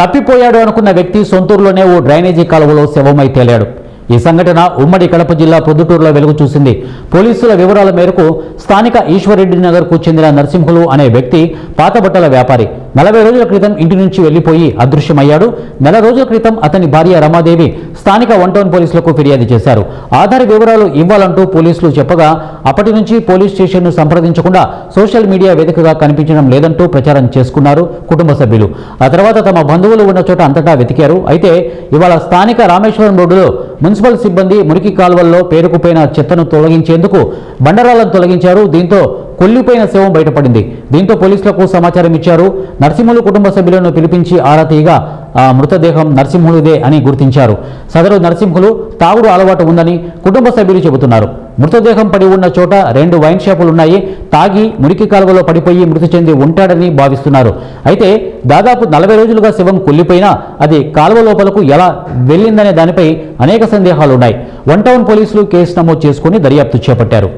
తప్పిపోయాడు అనుకున్న వ్యక్తి సొంతూరులోనే ఓ డ్రైనేజీ కాలువలో శవమై తేలాడు. ఈ సంఘటన ఉమ్మడి కడప జిల్లా ప్రొద్దుటూరులో వెలుగు చూసింది. పోలీసుల వివరాల మేరకు స్థానిక ఈశ్వర్రెడ్డి నగర్కు చెందిన నరసింహులు అనే వ్యక్తి పాత బట్టల వ్యాపారి 40 రోజుల క్రితం ఇంటి నుంచి వెళ్లిపోయి అదృశ్యమయ్యాడు. నెల రోజుల క్రితం అతని భార్య రమాదేవి స్థానిక 1 టౌన్ పోలీసులకు ఫిర్యాదు చేశారు. ఆధార్ వివరాలు ఇవ్వాలంటూ పోలీసులు చెప్పగా అప్పటి నుంచి పోలీస్ స్టేషన్ను సంప్రదించకుండా సోషల్ మీడియా వేదికగా కనిపించడం లేదంటూ ప్రచారం చేసుకున్నారు కుటుంబ సభ్యులు. ఆ తర్వాత తమ బంధువులు ఉన్న చోట అంతటా వెతికారు. అయితే ఇవాళ స్థానిక రామేశ్వరం రోడ్డులో మున్సిపల్ సిబ్బంది మురికి కాలువల్లో పేరుకుపోయిన చెత్తను తొలగించేందుకు బండరాలను తొలగించారు. దీంతో కొల్లిపోయిన శవం బయటపడింది. దీంతో పోలీసులకు సమాచారం ఇచ్చారు. నరసింహులు కుటుంబ సభ్యులను పిలిపించి ఆరా తీయగా ఆ మృతదేహం నరసింహులుదే అని గుర్తించారు. సదరు నరసింహులు తాగుడు అలవాటు ఉందని కుటుంబ సభ్యులు చెబుతున్నారు. మృతదేహం పడి ఉన్న చోట 2 వైన్ షాపులున్నాయి. తాగి మురికి కాలువలో పడిపోయి మృతి చెంది ఉంటాడని భావిస్తున్నారు. అయితే దాదాపు 40 రోజులుగా శవం కుళ్ళిపోయినా అది కాలువ లోపలకు ఎలా వెళ్ళిందనే దానిపై అనేక సందేహాలున్నాయి. 1 టౌన్ పోలీసులు కేసు నమోదు చేసుకుని దర్యాప్తు చేపట్టారు.